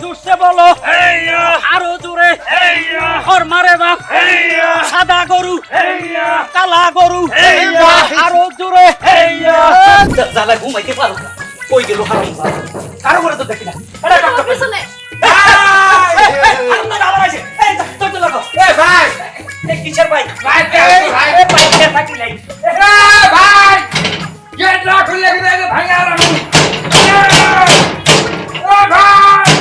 জোরসে বলো আরো জোরে মারে বাপ সাদা গরু কালা গরু আরো জোরে জ্বালা ঘুমাইতে পারো না কই গেল হারাম কারো করে তো দেখি না পিছনে কিসের ভাই ভাই গেট লক খুলে গেলে ভাঙা আরাম ও ভাই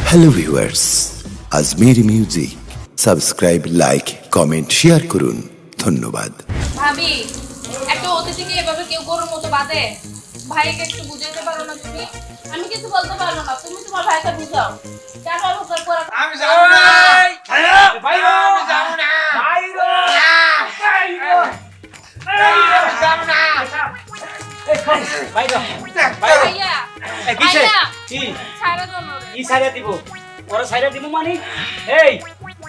hello viewers, Ajmeri music subscribe, like, comment, share করুন। ধন্যবাদ। ভাবি একটা অতিথিকে এভাবে কেউ গরুর মতো বাঁধে? ভাইকে একটু বুঝাইতে পারো না তুমি? আমি কিছু বলতে পারবো না, তুমি তোমার ভাইকে বুঝাও। কেন অবকার করা? আমি যাব না ভাই আমি যাব না ভাই গো আমি যাব না ভাই ভাইয়া কিসে ভাইয়া কি ছাড়া দাও না। কি সাইরা দিব ওরা সাইরা দিব মানে এই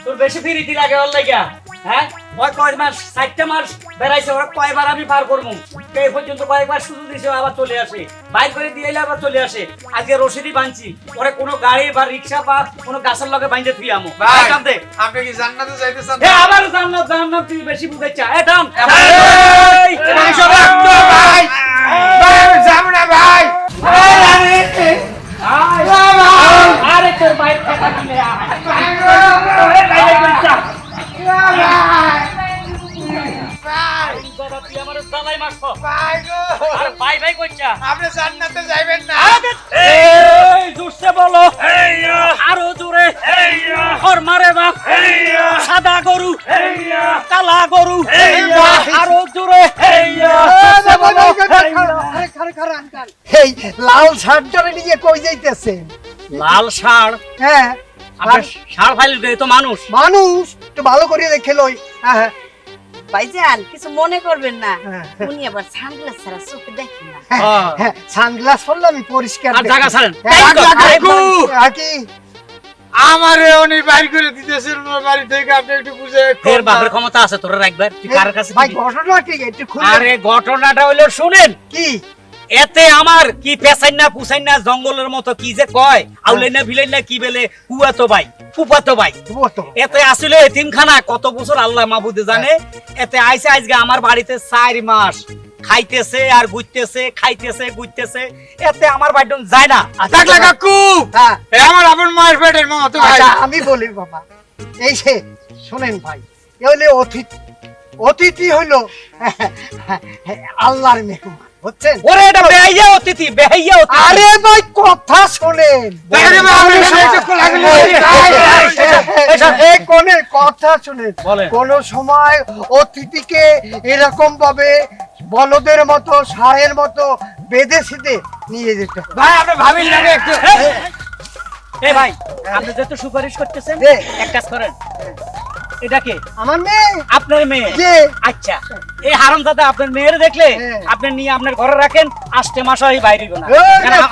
তোর বেশি ফিরিতি লাগে ওর লাগিয়া হ্যাঁ ওই কয় মাস 60টা মাস বেড়াইছে ওরা কয়বার আমি পার করবো এই পর্যন্ত কয়েকবার শুধু দিছে আবার চলে আসে বাইক করে দিয়ে এলে আবার চলে আসে আজকে রশিদি বাঁধছি ওরা কোনো গাড়ি বা রিক্সা বা কোনো গাছের লগে বাঁধতে থুই আমো ভাই টান দে আপনি কি জান্নাতে যাইতেছেন এ আবার জান্নাত তুই বেশি বুঝাইছা এ টান এই সব রাখতো ভাই ভাই আমি যাব না ভাই আরে তোর বাইক কথা কিনে আপনি জান্নাতে যাইবেন না জোরসে বলো আরো জোরে মারে বাপ সাদা গরু কালা গরু আরো জোরে এই লাল শার্টটা নিয়ে কই যাইতেছেন? লাল ষাঁড় হ্যাঁ আপনার ষাঁড় ফাইল তো মানুষ মানুষ একটু ভালো করে দেখে লই। হ্যাঁ ভাইজান কিছু মনে করবেন না, হ্যাঁ। উনি আবার সানগ্লাস ছাড়া চোখে দেখেন না। হ্যাঁ সানগ্লাস পরলে আমি পরিষ্কার আর দেখি। জায়গা ছাড়েন হ্যাঁ, কাকু কি আমারে উনি বাইর করে দিতেছেন ওনার বাড়ি থেকে আপনি একটু বুঝে ফের বাপের ক্ষমতা আছে তোরা রাখবার তুই কার কাছে ভাই দিবি? ঘটনা কি একটু খুলে আরে ঘটনাটা হইলো শুনেন কি এতে আমার কি পেছাইনা পুছাইনা জঙ্গলের মতো কি যে কয় আউলাইনা ভিলাইনা কি বলে কুয়াতো ভাই ফুপাতো ভাই বলতো এতে আসলে এতিমখানা কত বছর আল্লাহ মাহবুদে জানে এতে আইছে আজকে আমার বাড়িতে 4 মাস খাইতেছে আর গুইতেছে খাইতেছে গুইতেছে এতে আমার বাইডন যায় না টাকলা কাকু হ্যাঁ এ আমার আপন মায়ের পেটের মতো ভাই আচ্ছা আমি বলি বাবা এই সে শুনেন ভাই এ হলো অতিথি অতিথি হলো আল্লাহর মেহমান বুঝছেন? ওরে এটা বেহাইয়া অতিথি আরে ভাই কথা শোনেন দেখে ভাই আমি সেইটুকু লাগলো এই কোনে কথা শুনেন বলেন। কোন সময় অতিথিকে এরকম ভাবে বলদের মতো ষাঁড়ের মতো বেঁধে সিধে নিয়ে যেতে হয়। ভাই আপনি ভাবির লাগে একটু এ ভাই আপনি যেহেতু সুপারিশ করতেছেন এ। এক কাজ করেন এটা কে আমার মেয়ে আপনার মেয়ে যে আচ্ছা এই হারামজাদা আপনার মেয়ের দেখলে হ্যাঁ। আপনি নিয়ে আপনার ঘরে রাখেন 8 মাস হয় বাইরে গো না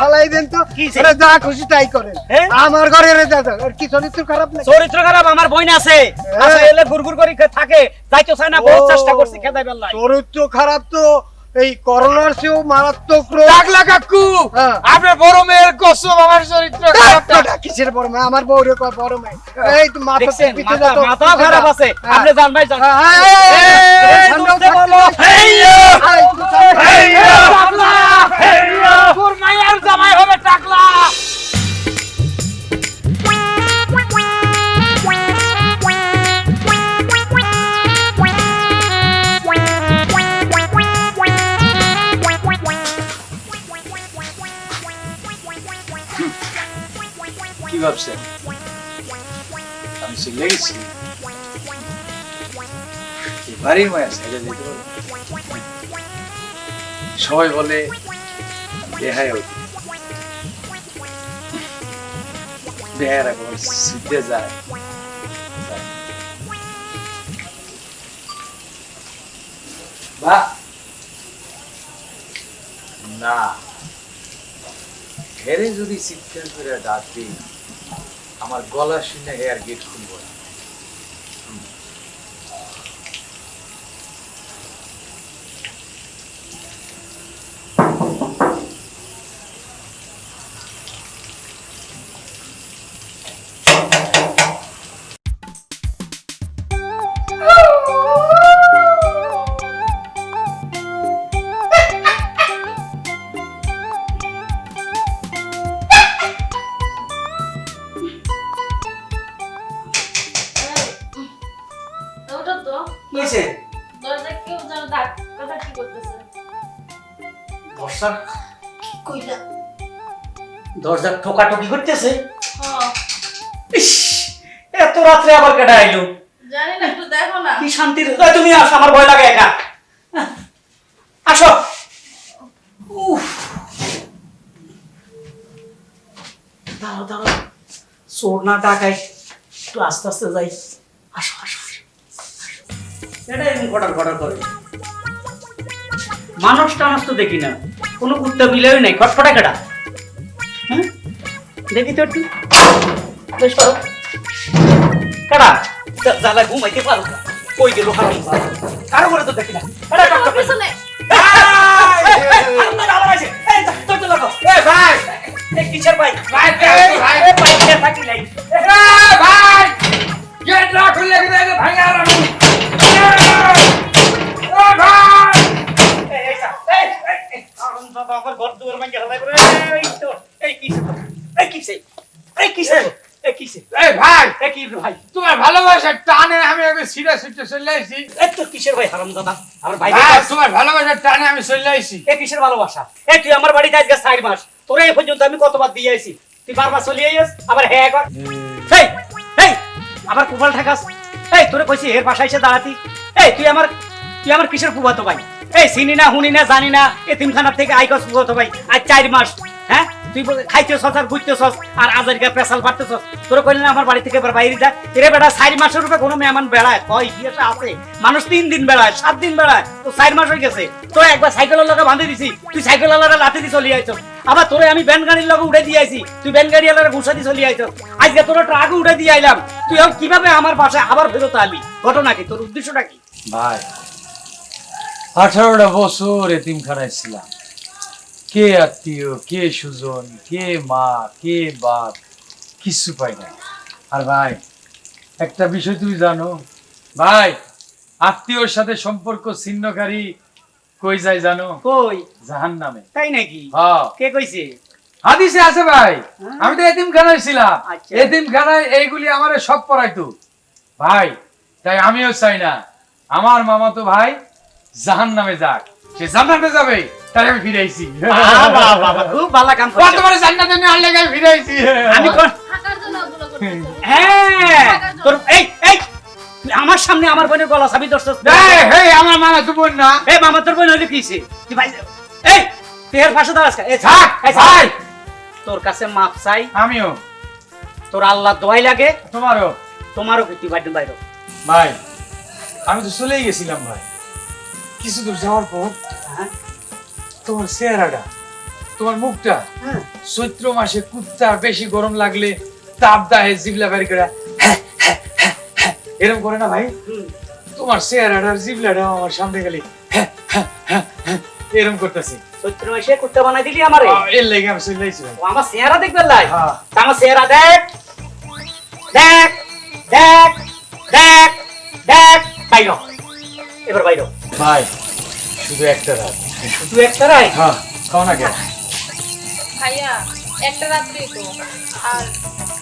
ফালাই দেন তো কি সে? ওরা যা খুশি তাই করেন হ্যাঁ? আমার ঘরে দাদা আর কি চরিত্র খারাপ না চরিত্র খারাপ আমার বোন আছে আচ্ছা এলে গুরগুর করে থাকে যাইতো চায় না বহুত চেষ্টা করছি খেদাই বেল্লাই চরিত্র খারাপ তো এই করোনার চেয়েও মারাত্মক রোগ টাকলা কাকু হ্যাঁ। আপনার বড় মেয়ের কসম আমার চরিত্র খারাপ না। কিসের বড় মেয়ে আমার বউরে কয় বড় মেয়ে এই তো মাথা দেখছেন পিছে মাথা মাথা খারাপ আছে আপনি জান ভাই জান এই দোস্তে বলো তোর মায়ের জামাই হবে টাকলা কি ভাবছেন আমি চলে গেছি বাড়ির মায়ের সাইডে যেতে পারবো সবাই বলে বেহায়া বেহারা করে ছুটে যায়। বা না, হেরে যদি চিৎকার করে ডাকি আমার গলা শুনে হেয়ার গেট খুলব না। ওটা তো কি হয়েছে? দরজা কেউ যেন ধাক কথা কি করতেছে। বর্ষা কইলা দরজা ঠোকাঠুকি করতেছে। হ্যাঁ ইস, এত রাত্রে আবার কেডা আইলো? জানি না, একটু দেখো না। কি শান্তির। এই, তুমি আসো, আমার ভয় লাগে একা। আসো। উফ, দাঁড়াও দাঁড়াও, চোর না ডাকাই, একটু আস্তে আস্তে যাই। আসো আসো আসো। এটা এরকম ঘটার ঘটার করে। মানুষ টানুষ তো দেখি না, কোনো কুত্তা মিলেও নাই। খটখটা কেডা? হ্যাঁ, দেখি তো একটু। বেশ করো কেডা? জ্বালা ঘুমাইতে পারো না। কই গেল হারাম? কারো করে তো দেখি না। কেডা তোমার টকটক করে? পিছনে কিসের ভাই? ভাই, থাকি নাই। ভাই গেট লক খুলে গেছে, ভাঙা আরাম। ও ভাই, আমার ঘর দুয়ার ভাঙে হালাই করে। এই কিসে? এই ভাই, এই কি ভাই? তোমার ভালোবাসার টানে আমি আগে সিধা ছুটে চলে আসি। এই তো কিসের ভাই হারাম দাদা? আমার ভাই ভাই, তোমার ভালোবাসার টানে আমি চলে আসি। এ কিসের ভালোবাসা? এই তুই আমার বাড়িতে আজকে 4 মাস, তোরে এই পর্যন্ত আমি কতবার দিয়ে আইছি, তুই বারবার চলে আইস, আবার হ্যাঁ কর। এই এই আবার কুপাল ঠাকাস। এই তোরে কইছি এর বাসায় এসে দাঁড়াতি। এই তুই আমার কিসের ফুফাতো ভাই? এই চিনি না হুনি না জানি না, এতিমখানার থেকে আইকস ফুফাতো ভাই। আজ 4 মাস, হ্যাঁ তুই খাইতেছস আর ঘুরতেছস আর আজারিকা পেশাল পারতেছস। তোরে কইলি না আমার বাড়ি থেকে এবার বাইরে যা। এরে বেটা 4 মাসের রূপে কোনো মেহমান বেড়ায়? কয় বিয়েটা আছে, মানুষ 3 দিন বেড়ায়, 7 দিন বেড়ায়, তো 4 মাস হয়ে গেছে। তো একবার সাইকেলের লগে বাঁধে দিছি, তুই সাইকেলওয়ালারে লাথি দিয়ে চলে আইছস। আবার তোরে আমি ভ্যান গাড়ির লগে উঠে দিয়ে আইছি, তুই ভ্যান গাড়িওয়ালারে ঘুষা দিয়ে চলে আইছস। আজকে তোর ট্রাকে উঠে দিয়ে আইলাম, তুই এখন কিভাবে আমার বাসায় আবার ফেরত আলি? ঘটনা কি? তোর উদ্দেশ্যটা কি? ভাই 18টা বছর এতিমখানায় ছিলাম। কে আত্মীয়, কে সুজন, কে মা, কে বাপ, কিছু পাই না। আর ভাই একটা বিষয় তুমি জানো ভাই, আত্মীয়র সাথে সম্পর্ক ছিন্নকারী কই যায় জানো? কই? জাহান্নামে। তাই নাকি? হ্যাঁ, কে কইছে? হাদিসে আছে ভাই। আমি তো এতিমখানায় ছিলাম, আচ্ছা। এতিমখানায় এইগুলি আমারে সব পড়াইতো ভাই। তাই আমিও চাই না আমার মামাতো ভাই জাহান্নামে যাক। সে জান্নাতে যাবে, তাই আমি ফিরাইছি। খুব ভালো কাম করছো। তোমার জান্নাতে নিয়ে আনলে আমি ফিরাইছি। আমি কোন থাকার জন্য ওগুলো করতেছে। হ্যাঁ তোর এই তুই আমার সামনে আমার বোনের গলা চাবি ধরছস। এই, এই, আমার মামা তো বোন না। এই মামা তোর বোন হইলে কিছে? তুই ভাই এই তুই এর পাশে দাঁড়াস কেন? এই থাক, এই ভাই। তোর কাছে মাপ চাই, আমিও, তোর আল্লাহ দোয়াই লাগে, তোমারও। তোমারও কি? তুই বাইরে বাইরে ভাই আমি তো চলেই গেছিলাম ভাই। কিছু দূর যাওয়ার পর তোমার চেহারাটা, তোমার মুখটা চৈত্র মাসে কুত্তার বেশি গরম লাগলে তাপ দাহে জিবলা বের করে এরকম করে না ভাই? তোমার চেহারাটার জিবলাটা আমার সামনে গেলে এরকম করতেছে। চৈত্র মাসে কুত্তা বানাই দিলি আমারে। এর লেগে আমি চলে আইছি ভাই। ও আমার চেহারা দেখবে লাই? হ্যাঁ। তা আমার চেহারা দেখ দেখ দেখ দেখ দেখ বাইর হ। এবার বাইর হ। ভাই শুধু একটা রাত। শুধু একটা রাই? হ্যাঁ, খাও না কেন? ভাইয়া একটা রাত্রি তো, আর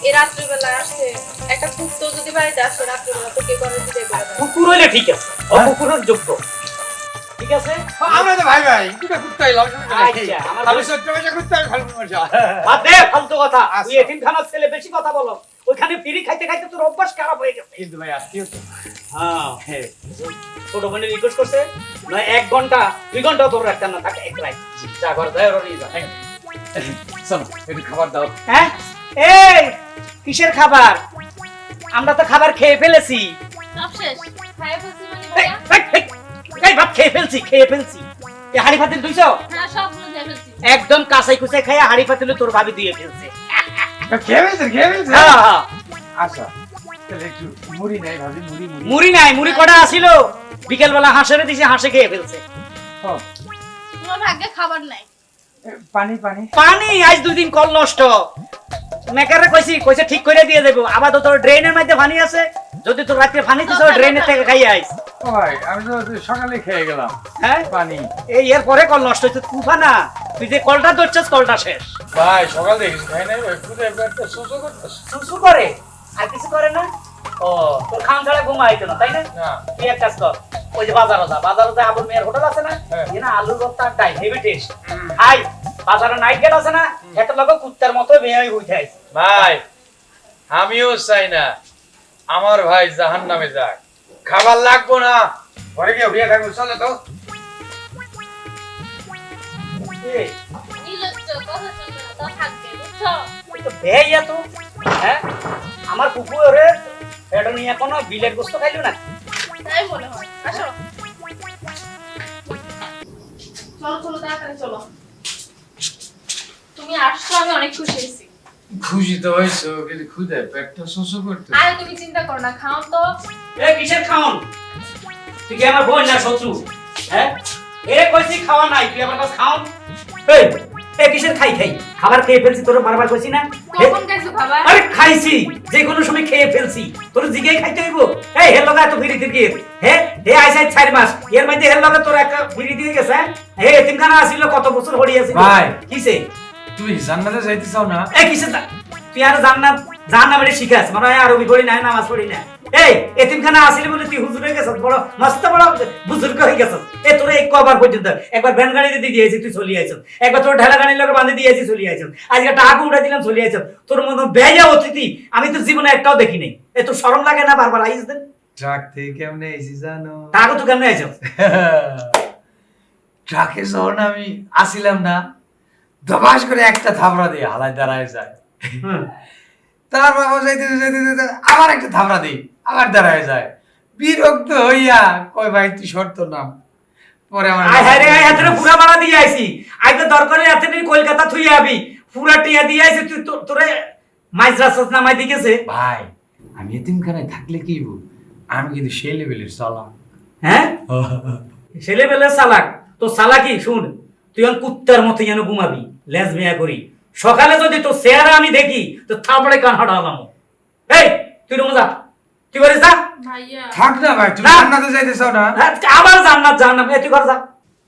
এই রাত্রিবেলা আসছে একটা কুত্তো যদি বাড়িতে আসে রাত্রিবেলা, তো কে করে দিতে পারে? কুকুর হইলে ঠিক আছে, কুকুরের যোগ্য ঠিক আছে। আমরা তো ভাই ভাই দুটো কুত্তাই লাভ। আচ্ছা, আমার আমি চৈত্র মাসে কুত্তা, আমি ফাল্গুন মাসে। বাদ দে ফালতু কথা। তুই আচ্ছা। এতিমখানার ছেলে, বেশি কথা বলো। ওইখানে পিড়ি খাইতে খাইতে তোর অভ্যাস খারাপ হয়ে গেছে। কিন্তু ভাই আত্মীয় তো। হ্যাঁ ছোট বোনের রিকোয়েস্ট করছে, নয় 1 ঘন্টা 2 ঘন্টা তোর রাখতে না থাকে এক রাত। যা ঘর যায় ওর নিয়ে যা। চলো একটু খাবার দাও। হ্যাঁ এই কিসের খাবার? আমরা তো খাবার খেয়ে ফেলেছি। সব শেষ খাইয়ে ফেলছি মানে এই, ভাইয়া? এই ভাত খেয়ে ফেলছি। এই হাড়ি পাতিল ধুইছো? হ্যাঁ সবগুলো খেয়ে ফেলছি। একদম কাঁচাই কুচাই খাইয়া হাড়ি পাতিল তোর ভাবি ধুয়ে ফেলছে। খেয়ে ফেলছে হ্যাঁ, হ্যাঁ। আচ্ছা তাহলে একটু মুড়ি নাই ভাবি, মুড়ি মুড়ি মুড়ি নাই, মুড়ি কটা আসিল বিকেল বেলা হাঁসেরে দিছে, হাঁসে খেয়ে ফেলছে। ও, তোমার ভাগ্যে খাবার নাই। পানি পানি পানি আজ 2 দিন কল নষ্ট। মেকারে কইছে ঠিক করে দিয়ে দেবো। আবার তো তোর ড্রেনের মধ্যে পানি আছে, যদি তোর রাত্রে পানি দিছ ড্রেনের থেকে খাইয়ে আইস। ও ভাই আমি তো সকালে খেয়ে গেলাম হ্যাঁ, পানি। এই এর পরে কল নষ্ট হইছে। তুফা না, তুই যে কলটা ধরছিস কলটা শেষ। ভাই সকাল থেকে কিছু খাই নাই, ওই খুদে একটা সুসু করতেছে। সুসু করে আর কিছু করে না। ও, তোর খান ছাড়া ঘুম আইতো না তাই না? না তুই এক কাজ কর, ওই যে বাজারে আবুর মেয়ের হোটেল আছে না, হ্যাঁ। এনা আলুর ভর্তা ডাই হেভি টেস্ট। হাই বাজারে নাইট গেট আছে না, একটা লোক কুত্তার মতো বেয়ে উঠে আইছে। ভাই আমিও চাই না আমার ভাই জাহান্নামে যায়, খাবার লাগবো না, ঘরে গিয়ে উড়িয়ে থাকবো। চলে তো এই, নির্লজ্জ, কথা শুনবে না, তা থাকবে, বুঝছো? তুই তো বেয়া তো, হ্যাঁ? আমার কুকুরে এটা নিয়ে এখনো বিলের গোস্ত খাইলো না। তাই মনে হয়। আসো। চলো তাড়াতাড়ি চলো। তুমি আসছো, আমি অনেক খুশি হয়েছি। খুশি তো হয়েছো, কিন্তু খুদে পেটটা সুসু করতে। আরে তুমি চিন্তা করো না, খাও তো। এ কিসের খাওন? তুই কি আমার বোন না শত্রু? হ্যাঁ, এ কইছি খাওয়া নাই, তুই আমার কাছে খাওন। এই, এ কিসের খাই খাবার খেয়ে ফেলছি, তোর বারবার কইছি না? কখন খাইছো খাবার? আরে খাইছি, যে কোনো সময় খেয়ে ফেলছি। তোর জিগাই খাইতে হইব? এই হের লগা এত ফিরি দিকে হে হে আইছে 4 মাস, এর মধ্যে হের লগা তোর একটা ফিরি দিয়ে গেছে। হে এতিমখানা আসিল, কত বছর হড়ি আছে ভাই। কিসে? তুমি জান্নাতে যাইতে চাও না? এই কিসে তুই আর জান্নাতে শিখাস, মানে আরবি পড়ি না, নামাজ পড়ি না। এই এতিমখানা আসিল বলে তুই হুজুর হয়ে গেছস, বড় মস্ত বড় বুজুর্গ হয়ে গেছস। এ তোরে এই কবার পর্যন্ত একবার ভ্যান গাড়িতে দিয়ে দিয়েছি, তুই চলে আইছস। একবার তোর ঢেলা গাড়ির লোকে বাঁধে দিয়েছি, চলে আইছস। আজকে টাকা উঠে দিলাম, চলে আইছস। তোর মতো বেয়া অতিথি আমি তো জীবনে একটাও দেখি নাই। এ তোর শরম লাগে না বারবার আইস দেন? ট্রাক থেকে কেমনে এসি জানো? টাকা তো কেমনে আইছস? ট্রাকে যখন আমি আসিলাম না, দবাস করে একটা থাবড়া দিয়ে হালায় দাঁড়ায় যায়। তার বাবা যাইতে আবার একটা থাবড়া দিই, আবার দাঁড়ায় যায়। বিরক্ত হইয়া কই ভাই তুই শর্ত নাম। পরে আমার আয় হায় রে, আয় হাতে পুরা ভাড়া দিয়ে আইছি। আই তো দরকারে এত দিন কলকাতা থুই আবি, পুরা টিয়া দিয়ে আইছি। তুই তোরে মাইজরাস নামাই দিকেছে। ভাই আমি এতিমখানায় থাকলে কি হইব? আমি কিন্তু সেই লেভেলের চালাক। হ্যাঁ, ছেলে বেলে চালাক। তো চালাকি শুন, তুই এখন কুত্তার মতো যেন ঘুমাবি, লেজ মেয়া করি। সকালে যদি তোর চেহারা আমি দেখি তো থাপড়ে কান হাঁটালাম। এই তুই রুমে যা, তুই বাড়ি যা। ভাইয়া থাক না ভাই, তুমি না। জান্নাতে যাইতে চাও না? হ্যাঁ, আবার জান্নাত জান্নাত, তুই ঘর যা,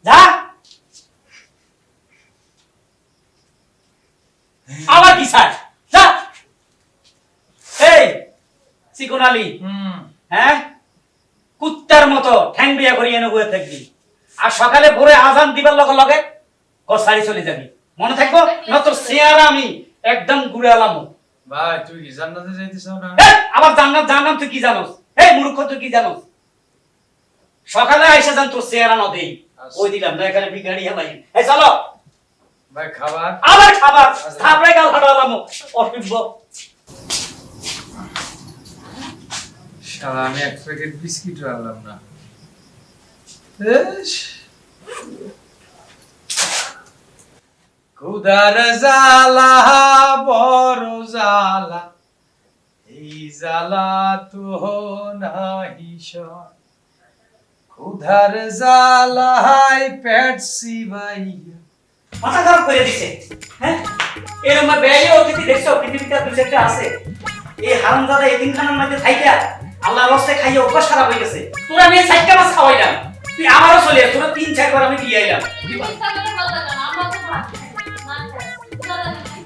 যা। আবার কি স্যার, যা। এই চিকন আলী, হ্যাঁ, কুত্তার মতো ঠ্যাং বিয়া করি এনে বয়ে থাকবি, আর সকালে ভোরে আজান দিবার লগে লগে গসারি চলে যাবি। মনে থাকবো না? তোর চেহারা আমি একদম ঘুরে এলাম। ভাই তুই কি জান্নাতে যাইতে চাও না? আবার জান্নাত জান্নাম, তুই কি জানোস? এই মূর্খ, তুই কি জানোস? সকালে আইসা যান, তোর চেহারা না দেই ওই দিলাম না, এখানে বিগাড়ি হেলাই। এই চলো ভাই খাবার। আবার খাবার থাপড়ে গাল হাঁটালাম। অসভ্য। শালা আমি 1 প্যাকেট বিস্কিট আনলাম না। খুদার জালা বড় জালা, এই জালা তো নাহি সয়। খুদার জালায় পেট সিবাইয়া। মাথা খারাপ করে দিছে। হ্যাঁ, এরকম বেড়ে অতিথি দেখছো পৃথিবীতে? দুই একটা আছে। এই হারামজাদা এতিমখানার মধ্যে থাইকা আল্লাহর রাস্তায় খাইয়ে অভ্যাস খারাপ হয়ে গেছে। তোরা আমি 4টা মাস খাওয়াইলাম, তুই আমারও চলে আয়। তোরা 3-4 বার আমি দিয়ে আইলাম। তুমি চিন্তা করে ভালো লাগে না, আমরা তো ভাত খাই না, না খাই।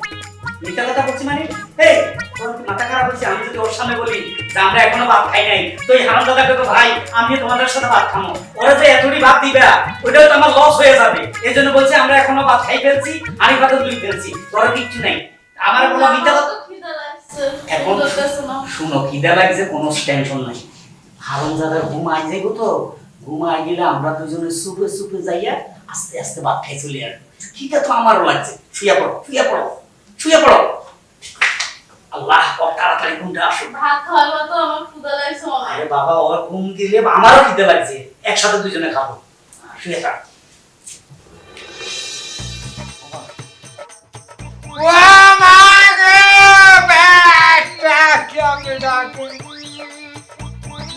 মিথ্যা কথা বলছি মানে? এই তোর কি মাথা খারাপ হচ্ছে? আমি যদি ওর সামনে বলি যে আমরা এখনো ভাত খাই নাই, তো এই হারামজাদাকে তো ভাই আমি তোমাদের সাথে ভাত খাবো, ওরা যে এতটি ভাত দিবে ওইটাও তো আমার লস হয়ে যাবে। এই জন্য বলছি আমরা এখনো ভাত খাই ফেলছি, আমি ভাত দুই ফেলছি, তোরা কিচ্ছু নাই। আমার কোনো মিথ্যা কথা এখন শুনো, খিদা লাগছে, কোনো টেনশন নাই। হারামজাদার ঘুম আই যাইব, তো ঘুম আই গেলে আমরা দুজনে সুপে সুপে যাইয়া আস্তে আস্তে ভাত খাই চলে আসবো। খিদা তো আমারও লাগছে। শুয়ে পড়ো, শুয়ে পড়ো, শুয়ে পড়ো। আল্লাহ তাড়াতাড়ি ঘুমটা আসো। ভাত খাওয়াবো তো, আমার ক্ষুধা লাগছে অনেক। আরে বাবা, ওর ঘুম দিলে আমারও খিদে লাগছে, একসাথে দুজনে খাবো। শুয়ে থাক।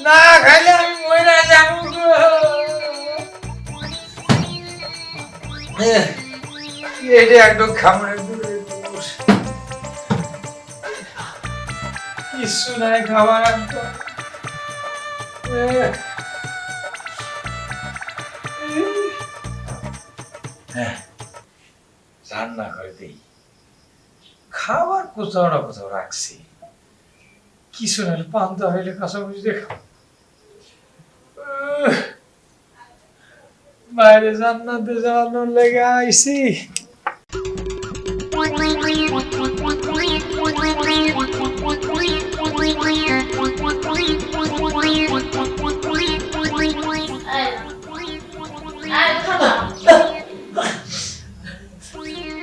না খাইলে আমি মরে যাবো গো। এটা একদম খামড়ে কিছু নাই খাবার একদম। রান্না করে দেই, খাবার কোথাও না কোথাও রাখছি, কিছু না পান্তা হইলে কাঁচামরিচ দেখো। বাইরে জান্নাতে যাওয়ানোর লেগে আইছি।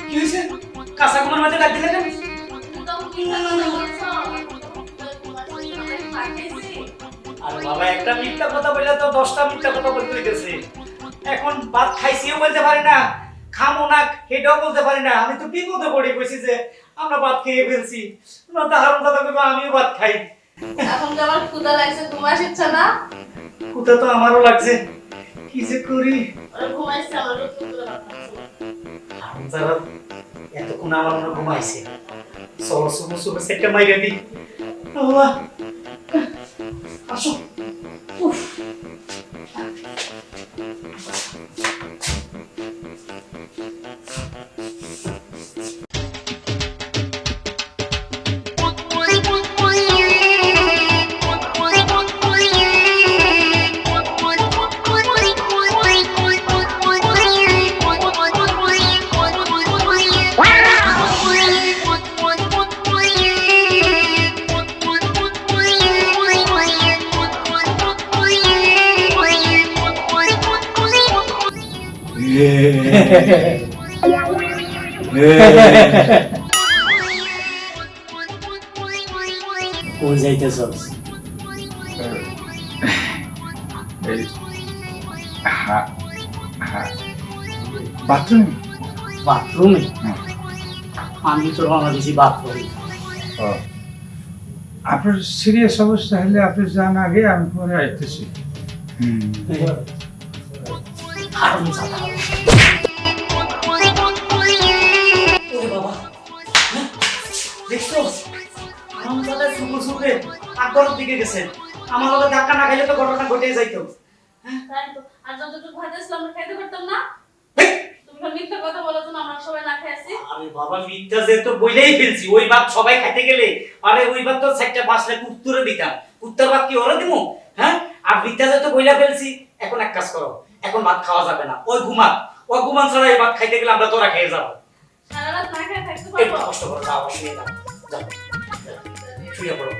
কি হয়েছে? কাঁচা ঘুমের মধ্যে ডাক দিলে কেন? আরে বাবা, একটা মিথ্যা কথা বললে তো 10টা মিথ্যা কথা বলতে হইতেছে। এখন ভাত খাইছিও বলতে পারি না, খামো না সেটাও বলতে পারি না। আমি তো বিপদে পড়ে কইছি যে আমরা ভাত খেয়ে ফেলছি, না তো হারাম দাদা কইবা আমিও ভাত খাই। এখন যে আমার ক্ষুধা লাগছে, ঘুমাস ইচ্ছা না? ক্ষুধা তো আমারও লাগছে, কি যে করি। ঘুমাইছে আমার ক্ষুধা লাগছে। হারাম দাদা এতক্ষণ আমার মনে ঘুমাইছে। চলো শুভ শুভ সেটটা মাইরে দিই। বাবা আসো। উফ। কোন যাইতেছস? বাথরুমে। বাথরুমে? আমি তো রওনা দিছি বাথরুমে। আপনার সিরিয়াস অবস্থা হলে আপনি যান আগে, আমি পরে আইতেছি। হারাম দাদা। ওরে বাবা, দেখছো হারাম দাদা শুভ শুভে আকবরের দিকে গেছেন। আমার লগে ধাক্কা না খাইলে তো ঘটনা ঘটে যাইতো। তাই তো, আর যতটুকু ভাত আসলে আমরা খাইতে পারতাম না? তুমি মিথ্যা কথা বলো তো, আমরা সবাই না খাই আছি। আরে বাবা, মিথ্যা যে তো বইলেই ফেলছি। ওই ভাত সবাই খাইতে গেলে, আরে ওই ভাত তো সেটটা বাসলে কুত্তুরে দিতাম। কুত্তার ভাত কি ওরে দিমু? হ্যাঁ, আর মিথ্যা যে তো বইলা ফেলছি। এখন এক কাজ করো, এখন ভাত খাওয়া যাবে না। ওই ঘুমান, ও ঘুমান ছাড়া এই ভাত খাইতে গেলে আমরা তোরা খেয়ে যাবো। সারা রাত না খাই থাকতে একটু পারবো? কষ্ট করে যাও, শুয়ে যাও, যাও শুয়ে পড়ো।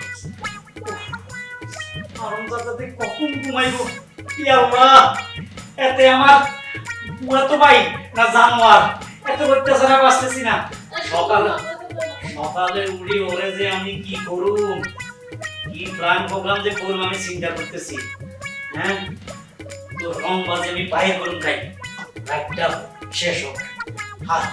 আরাম দাদাতে কখন ঘুমাইবো? কি আল্লাহ, এতে আমার পুরা তো ভাই না জানোয়ার, এত অত্যাচার বাঁচতেছি না। সকালে সকালে উড়ি ওরে যে আমি কি করুম, কি প্ল্যান প্রোগ্রাম যে করুম আমি চিন্তা করতেছি। হ্যাঁ, তো রং বাজে আমি বাইরে করুম খাই, রাতটা শেষ হোক। হ্যাঁ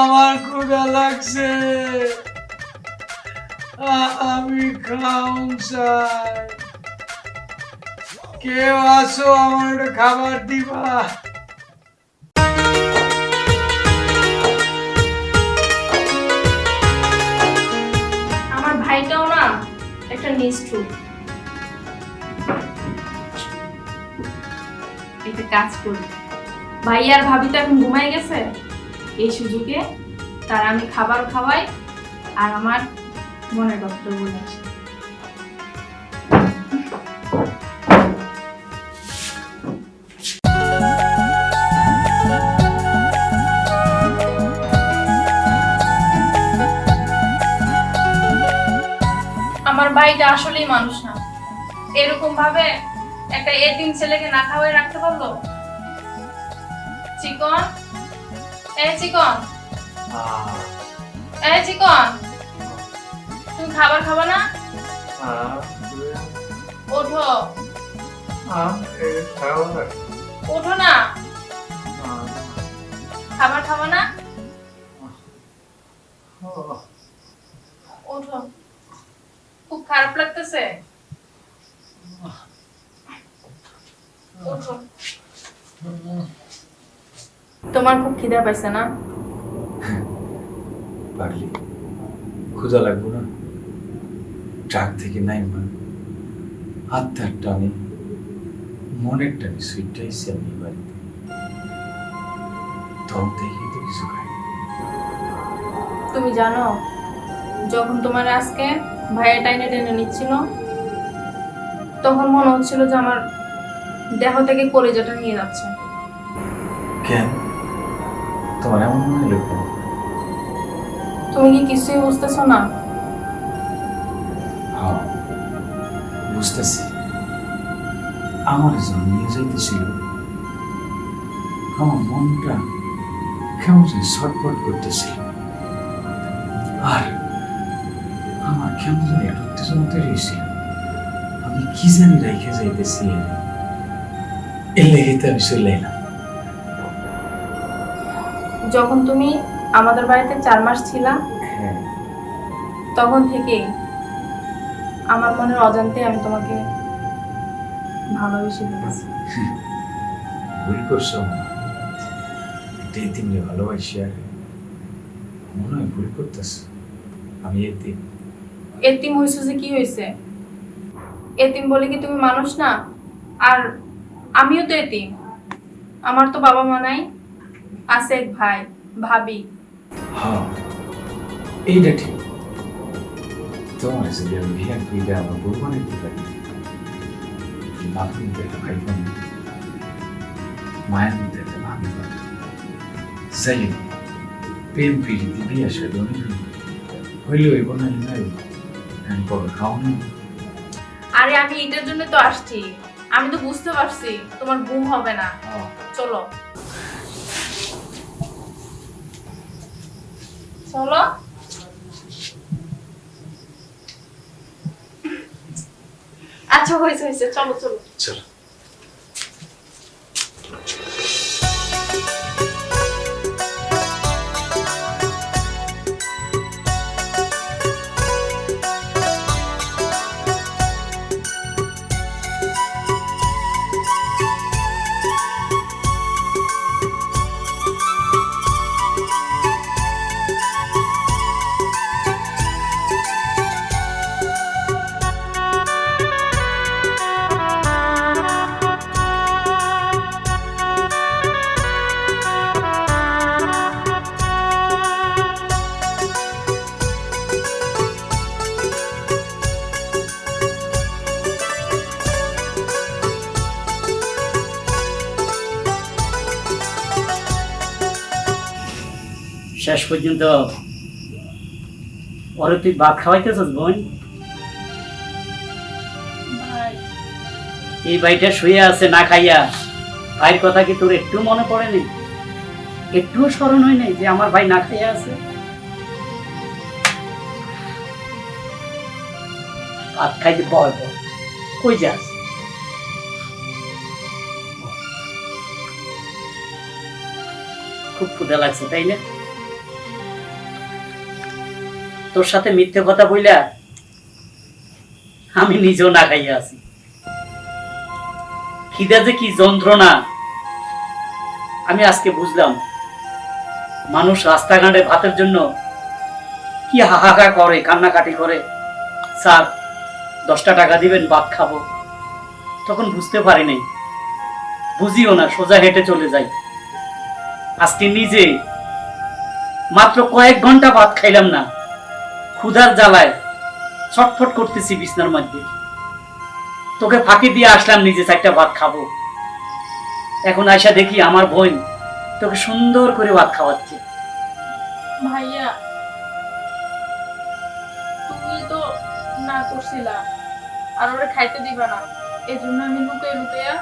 আমার ক্ষুধা লাগছে, আমি খাউন চাই। কেউ আসো, আমার একটু খাবার দিবা। আমার ভাইটাও না একটা নিষ্ঠুর। একটা কাজ করি, ভাই আর ভাবি তো এখন ঘুমাই গেছে, এই সুযোগে তার আমি খাবার খাওয়াই আর আমার মনের কথাটা বলে আসি। ভাইটা আসলেই মানুষ না। এরকম ভাবে একটা এতিম ছেলেকে না খাওয়াই রাখতে পারলো? চিকন, চিকন, চিকন, তুমি খাবার খাবা না? ওঠো, ওঠো না, খাবার খাবা না? ওঠো, খুব খারাপ লাগতেছে। ওঠো। তোমার খুব খিদা পাইছে না? পারলি ক্ষুধা লাগবো না? ট্রাক থেকে নাই মা, আত্মার টানে মনের টানে সুইটাইছি আমি বাড়িতে, তখন থেকে তো কিছু খাই। তুমি জানো, যখন তোমার আজকে ভাইয়া টাইনে টেনে নিচ্ছিল, তখন মনে হচ্ছিল যে আমার দেহ থেকে কলিজাটা নিয়ে যাচ্ছে। কেন তোমার এমন মনে হলো কেন? তুমি কি কিছুই বুঝতেছো না? হ্যাঁ বুঝতেছি। আমার যখন নিয়ে যাইতেছিল, আমার মনটা কেমন যেন ছটফট করতেছিল, আর আমার কেমন যেন একটা উত্তেজনা তৈরি হয়েছিল। আমি কি জানি রাইখে যাইতেছি, এর লেগে তো আমি চলে এলাম। যখন তুমি আমাদের বাড়িতে 4 মাস ছিলা, হ্যাঁ, তখন থেকেই আমার মনের অজান্তে আমি তোমাকে ভালোবেসে ফেলেছি। ভুল করছো এতিমরে ভালোবাসি, আর মনে হয় ভুল করতেছ। আমি এতিম। এতিম হয়েছে যে কি হয়েছে? এতিম বলে কি তুমি মানুষ না? আর আমিও তো এতিম। আমার তো বাবা মা নাই, আছে এক ভাই ভাবি। হ্যাঁ এইটা ঠিক। তোমার যদি আমি বিয়ে করে আমার বউ বানাইতে পারি, বাপের মধ্যে একটা ভাই বোন, মায়ের মধ্যে একটা ভাবি পাবো। যাই হোক, প্রেম প্রীতি বিয়ে সাথে অনেক হইলে হইব না, নাই আমি বড় খাও নেই। আরে আমি এটার জন্য তো আসছি। আমি তো বুঝতে পারছি তোমার ঘুম হবে না। চলো চলো। আচ্ছা হয়েছে হয়েছে, চলো চলো চলো। শেষ পর্যন্ত ওরে তুই ভাত খাওয়াইতেছিস বোন? এই ভাইটা শুয়ে আছে না খাইয়া, ভাইয়ের কথা কি তোর একটু মনে পড়ে নেই? একটুও স্মরণ হয় নাই যে আমার ভাই না খাইয়া আছে? ভাত খাইতে বল, কই যাস? খুব ক্ষুধা লাগছে তাই না? তোর সাথে মিথ্যে কথা বইলা আমি নিজেও না খাইয়া আছি। খিদা যে কি যন্ত্রণা আমি আজকে বুঝলাম। মানুষ রাস্তাঘাটে ভাতের জন্য কি হাহাকার করে, কান্নাকাটি করে, স্যার 10টা টাকা দিবেন ভাত খাবো। তখন বুঝতে পারি নাই, বুঝিও না, সোজা হেঁটে চলে যাই। আজকে নিজে মাত্র কয়েক ঘন্টা ভাত খাইলাম না, ক্ষুধার জ্বালায় ছটফট করতেছি বিছনার মধ্যে। তোকে ফাঁকি দিয়ে আসলাম নিজে 4টা ভাত খাবো। এখন আয়সা দেখি আমার বোন তোকে সুন্দর করে ভাত খাওয়াচ্ছে। ভাইয়া, তুমি তো না করছিলা আর ওরে খাইতে দিবা না, এই জন্য আমি লুকিয়ে লুকিয়ে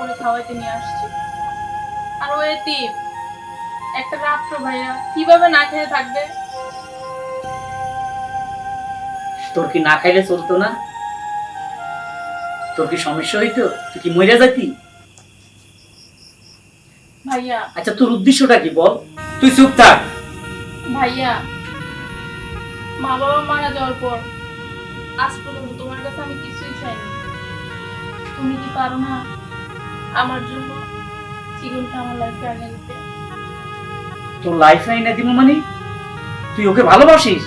ওরে খাওয়াইতে নিয়ে আসছি। আর ও এতিম, একটা রাত্র ভাইয়া কিভাবে না খেয়ে থাকবে? তোর কি না খাইলে চলতো না? তোর কি সমস্যা হইতো? তুই কি মরে যাতি? ভাইয়া আচ্ছা তোর উদ্দেশ্যটা কি বল? তুই চুপ থাক। ভাইয়া, মা বাবা মারা যাওয়ার পর আজ পর্যন্ত তোমার কাছে আমি কিছুই চাইনি। তুমি কি পারো না আমার জন্য জীবনটা আমার লাইফে আগে দিতে? তোর লাইফ নাই না দিব মানে? তুই ওকে ভালোবাসিস?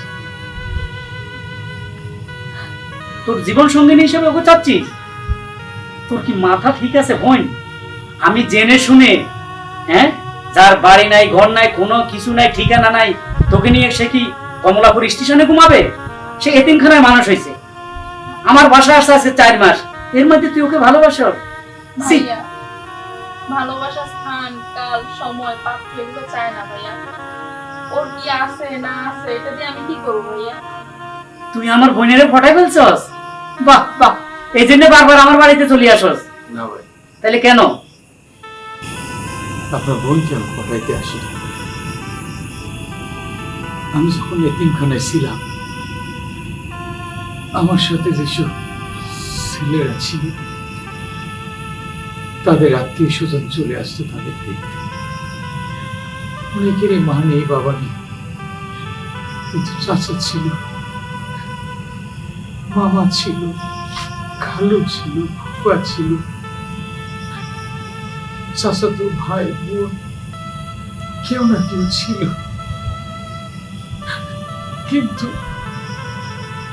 তোর জীবন সঙ্গিনী হিসেবে ওকে চাচ্ছিস? তোর কি মাথা ঠিক আছে বোন? আমি জেনে শুনে, হ্যাঁ, যার বাড়ি নাই, ঘর নাই, কোনো কিছু নাই, ঠিকানা নাই, তোকে নিয়ে সে কি কমলাপুর স্টেশনে ঘুমাবে? সে এতিমখানায় মানুষ হয়েছে। আমার বাসা আসতে আছে 4 মাস, এর মধ্যে তুই ওকে ভালোবাসো? ছি! ভাইয়া, ভালোবাসা স্থান কাল সময় পাত্র এগুলো চায় না ভাইয়া। ওর কি আছে না আছে এটা দিয়ে আমি কি করবো ভাইয়া? তুই আমার বোনেরে ফটাই ফেলছস? বাহ বাহ, এই জন্য বারবার আমার বাড়িতে চলে আসস? না ভাই, তাহলে কেন? আপনার বোনকে আমি পটাইতে আসি না। আমি যখন এতিমখানায় ছিলাম, আমার সাথে যেসব ছেলেরা ছিল তাদের আত্মীয় স্বজন চলে আসতো তাদের দেখতে। অনেকেরই মা নেই, বাবা নেই, কিন্তু চাচা ছিল, মামা ছিল, খালু ছিল, ফুফা ছিল, চাচাতো ভাই বোন কেউ না কেউ ছিল। কিন্তু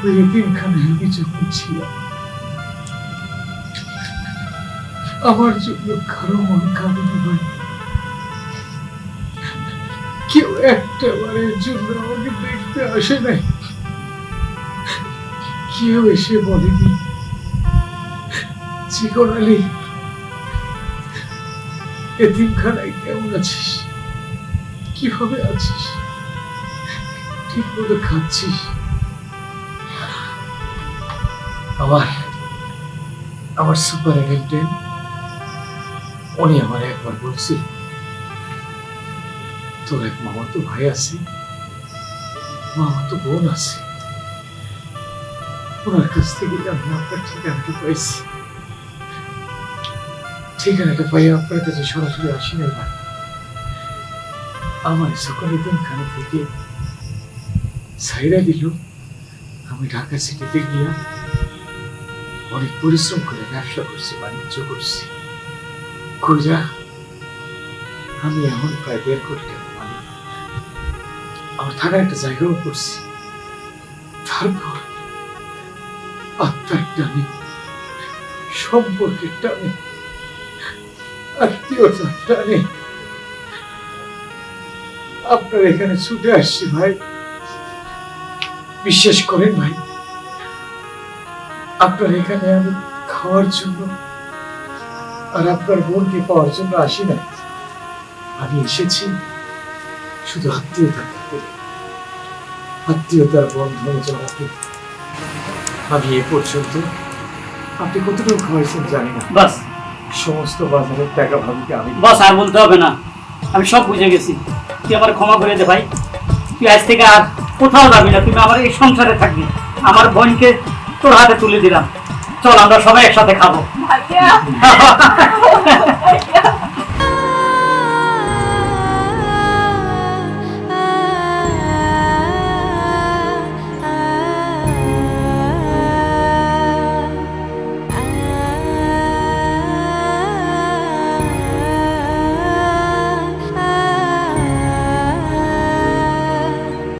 ওই এতিমখানায় আমি যখন ছিলাম, আমার জন্য কারো মন কাঁদনি ভাই। কেউ একটা বারের জন্য আমাকে দেখতে আসে নাই। কেউ এসে বলেনি চিকন আলী এতিমখানায় কেমন আছিস, কিভাবে আছিস, ঠিক মতো খাচ্ছিস? আমার সুপারিনটেন্ডেন্ট উনি আমার একবার বলছিল, তোর এক মামাতো ভাই আছে, মামাতো বোন আছে, ওনার কাছ থেকে আমি আপনার ঠিকানাটা পাইছি। ঠিকানাটা পাই আপনার কাছে সরাসরি আসি না ভাই। আমার সকালে দিনখানা থেকে ছাইরা দিল। আমি ঢাকা সিটিতে গিয়া অনেক পরিশ্রম করে ব্যবসা করছি, বাণিজ্য করছি, কইরা আমি এখন প্রায় 1.5 কোটি টাকা মালিক। আমার থাকার একটা জায়গাও করছি। তারপর আত্মার টানে, সম্পর্কের টানে, আত্মীয়তার টানে আপনার এখানে ছুটে আসছি ভাই। বিশ্বাস করেন ভাই, আপনার এখানে আমি খাওয়ার জন্য আর আপনার বোনকে পাওয়ার জন্য আসি না। আমি এসেছি শুধু আত্মীয়তার খাতিরে, আত্মীয়তার বন্ধন জড়াতে। আমি এ পর্যন্ত আপনি কতটুকু খাওয়াইছেন জানি না, বাস সমস্ত বাজারের টাকা ভাবিকে আমি। বাস, আর বলতে হবে না, আমি সব বুঝে গেছি। তুই আমার ক্ষমা করে দে ভাই। তুই আজ থেকে আর কোথাও যাবি না, তুমি আমার এই সংসারে থাকবি। আমার বোনকে তোর হাতে তুলে দিলাম। চল আমরা সবাই একসাথে খাবো। ভাইয়া